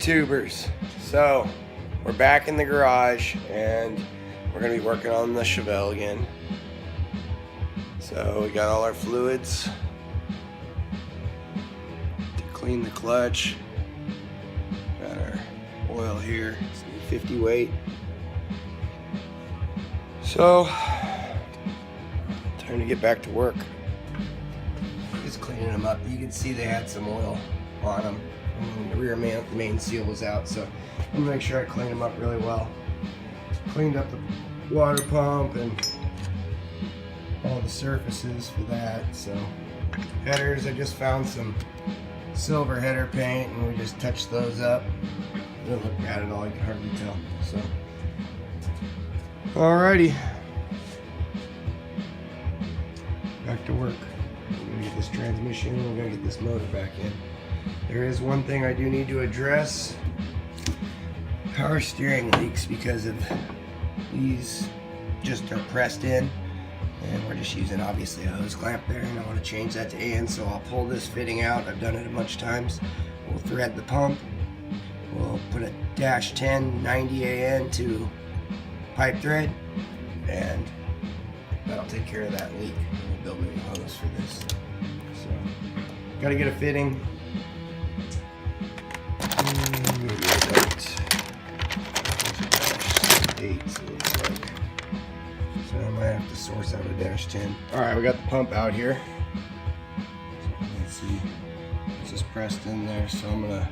YouTubers, so we're back in the garage and we're gonna be working on the Chevelle again. So we got all our fluids to clean the clutch. Got our oil here, it's 50 weight. So time to get back to work. Just cleaning them up. You can see they had some oil on them. The rear main seal was out, so I'm gonna make sure I clean them up really well. Cleaned up the water pump and all the surfaces for that. So headers, I just found some silver header paint and we just touched those up. Doesn't look bad at all, I can hardly tell. So alrighty, back to work. We're gonna get this transmission and we're gonna get this motor back in. There is one thing I do need to address. Power steering leaks because of these just are pressed in, and we're just using obviously a hose clamp there, and I want to change that to AN, so I'll pull this fitting out. I've done it a bunch of times. We'll thread the pump. We'll put a -10 90 AN to pipe thread, and that'll take care of that leak. We'll build a new hose for this. So, got to get a fitting. Maybe about 8, so it looks like. So I might have to source out a -10. Alright, we got the pump out here. So let's see. It's just pressed in there, so I'm gonna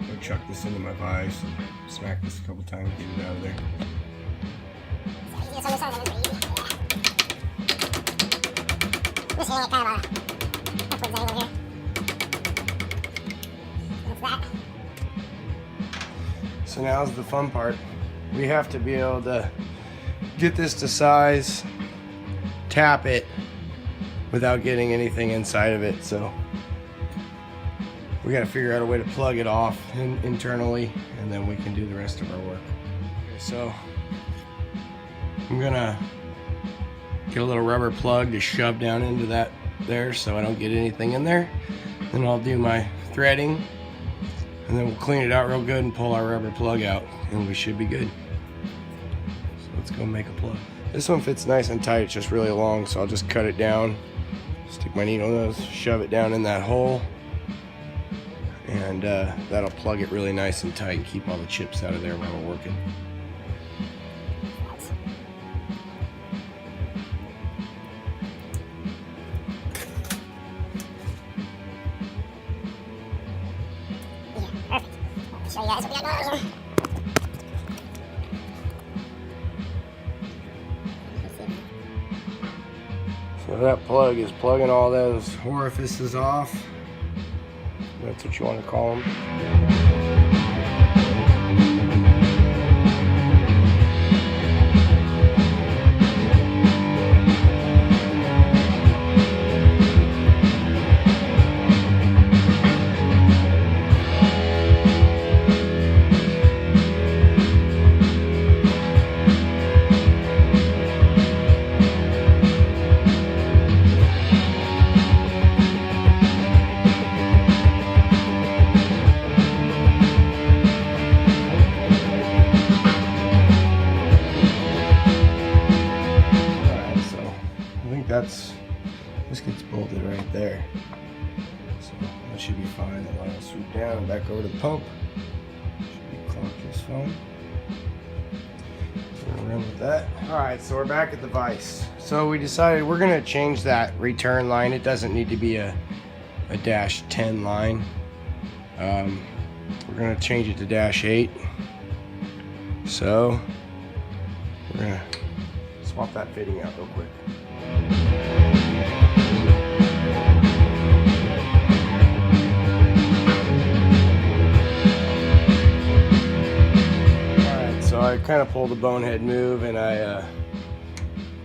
go chuck this into my vise and smack this a couple times, get it out of there. So now's the fun part. We have to be able to get this to size, tap it without getting anything inside of it. So we got to figure out a way to plug it off internally, and then we can do the rest of our work. Okay, so I'm gonna get a little rubber plug to shove down into that there so I don't get anything in there. Then I'll do my threading, and then we'll clean it out real good and pull our rubber plug out, and we should be good. So let's go make a plug. This one fits nice and tight, it's just really long, so I'll just cut it down, stick my needle nose, shove it down in that hole, and that'll plug it really nice and tight and keep all the chips out of there while we're working. Show you guys what we got going here. So that plug is plugging all those orifices off. That's what you want to call them. This gets bolted right there, so that should be fine. The line will swoop down and back over to the pump. Should be clocked just fine. So we'll run with that. All right, so we're back at the vise. So we decided we're gonna change that return line. It doesn't need to be a -10 line. We're gonna change it to -8. So we're gonna swap that fitting out real quick. So I kind of pulled a bonehead move, and I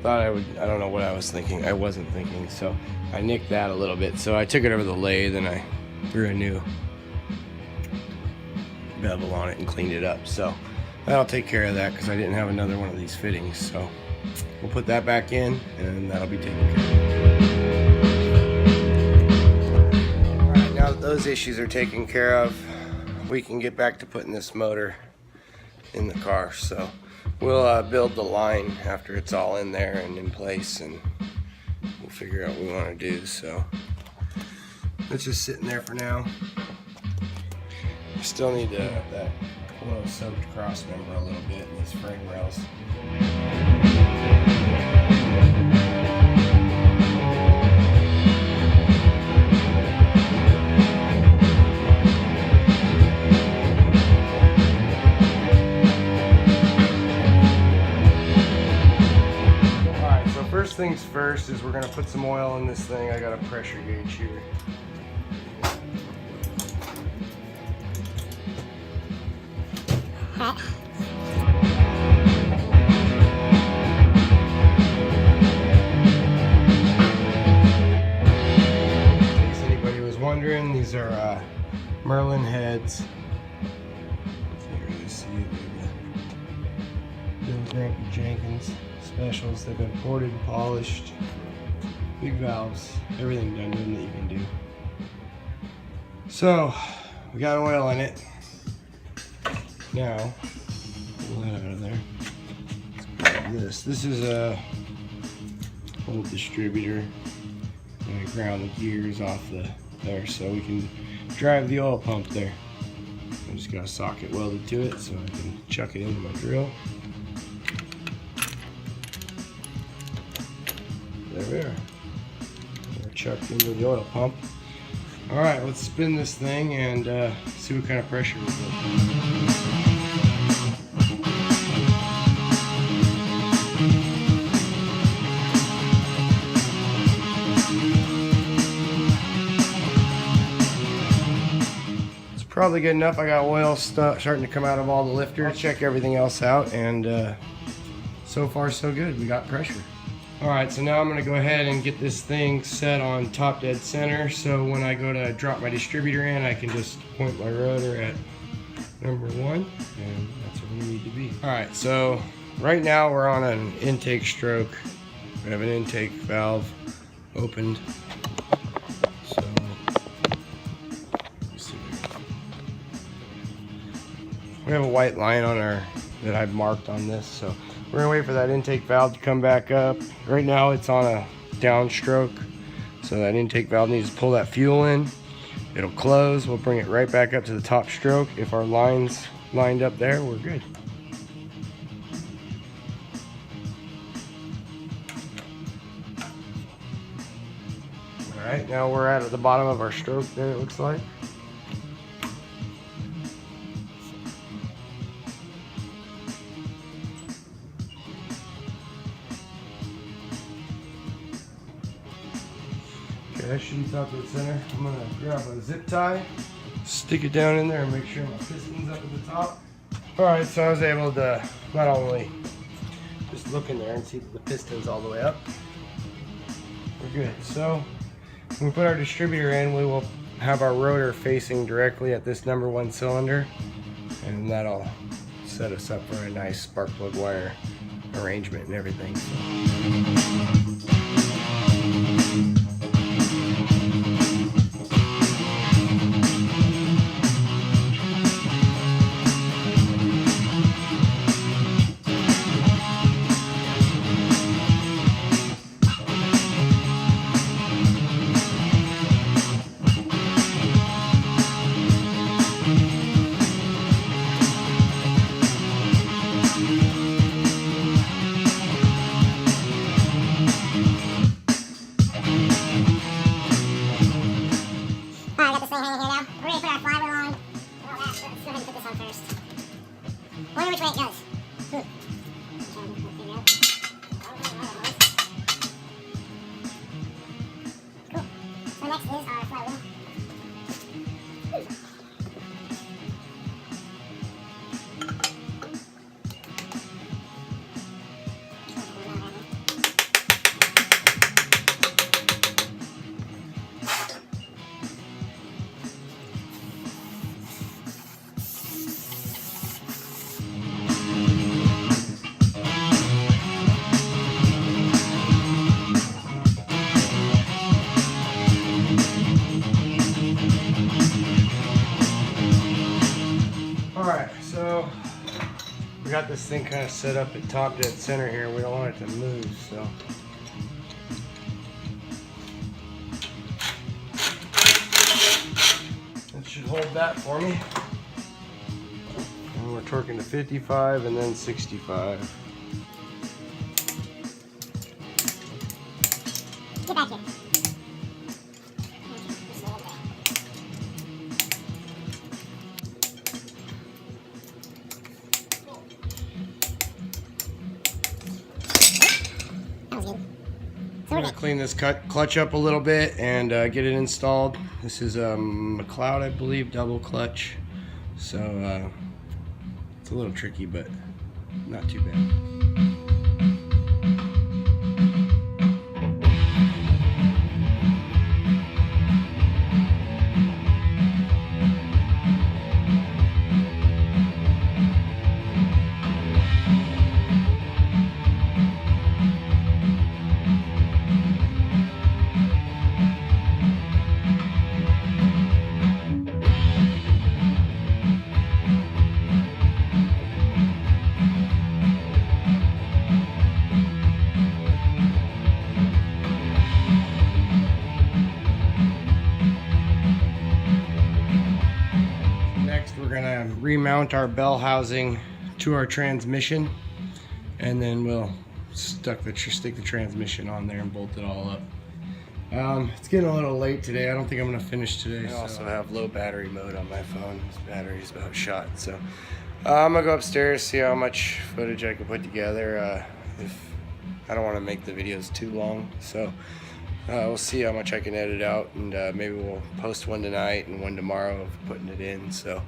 thought I don't know what I was thinking. I wasn't thinking, so I nicked that a little bit. So I took it over the lathe and I threw a new bevel on it and cleaned it up. So that'll take care of that because I didn't have another one of these fittings. So we'll put that back in and that'll be taken care of. All right, now that those issues are taken care of, we can get back to putting this motor in the car. So we'll build the line after it's all in there and in place, and we'll figure out what we want to do. So it's just sitting there for now. We still need that little soaked cross member a little bit in these frame rails. First things first is we're going to put some oil in this thing. I got a pressure gauge here. In case anybody was wondering, these are Merlin heads. Can't really see it, Bill Grumpy Jenkins specials. They've been ported and polished. Big valves, everything done to them that you can do. So we got oil in it. Now pull that out of there. Let's grab this. This is a old distributor. I ground the gears off there so we can drive the oil pump there. I just got a socket welded to it so I can chuck it into my drill. There we are. We're chucked into the oil pump. All right, let's spin this thing and see what kind of pressure we get. It's probably good enough. I got oil starting to come out of all the lifters. Check everything else out, and so far so good. We got pressure. Alright, so now I'm going to go ahead and get this thing set on top dead center, so when I go to drop my distributor in, I can just point my rotor at number 1, and that's where we need to be. Alright, so right now we're on an intake stroke. We have an intake valve opened. So, let me see. We have a white line on our that I've marked on this, so we're gonna wait for that intake valve to come back up. Right now it's on a downstroke, so that intake valve needs to pull that fuel in. It'll close, we'll bring it right back up to the top stroke. If our line's lined up there, we're good. All right, now we're at the bottom of our stroke there, it looks like. That should be top dead center. I'm going to grab a zip tie, stick it down in there, and make sure my piston's up at the top. Alright, so I was able to not only just look in there and see that the piston's all the way up. We're good. So when we put our distributor in, we will have our rotor facing directly at this number 1 cylinder, and that'll set us up for a nice spark plug wire arrangement and everything. this thing kind of set up at top dead center here. We don't want it to move, so. That should hold that for me. And we're torquing to 55 and then 65. Get back here. I'm gonna clean this clutch up a little bit and get it installed. This is a McLeod, I believe, double clutch. So it's a little tricky, but not too bad. We're gonna remount our bell housing to our transmission, and then we'll stick the transmission on there and bolt it all up. It's getting a little late today. I don't think I'm gonna finish today. I also have low battery mode on my phone. This battery's about shot, so I'm gonna go upstairs, see how much footage I can put together. If I don't want to make the videos too long, so we'll see how much I can edit out, and maybe we'll post one tonight and one tomorrow of putting it in. So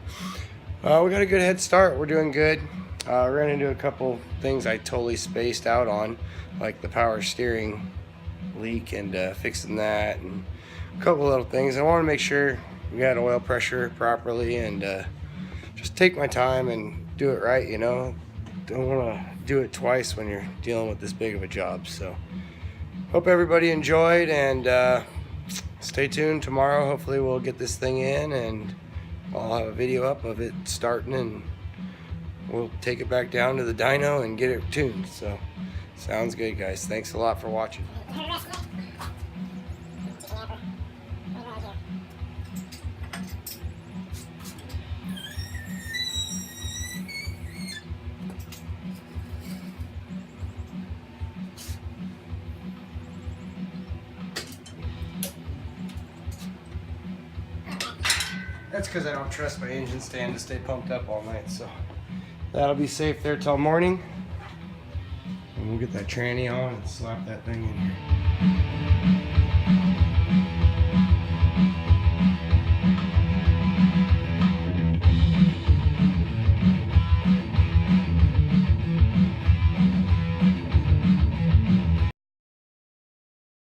we got a good head start. We're doing good. Ran into a couple things I totally spaced out on, like the power steering leak and fixing that, and a couple little things. I want to make sure we got oil pressure properly, and just take my time and do it right, you know. Don't want to do it twice when you're dealing with this big of a job. So hope everybody enjoyed, and stay tuned tomorrow. Hopefully we'll get this thing in, and I'll have a video up of it starting, and we'll take it back down to the dyno and get it tuned. So sounds good, guys. Thanks a lot for watching. That's because I don't trust my engine stand to stay pumped up all night, so that'll be safe there till morning. And we'll get that tranny on and slap that thing in here.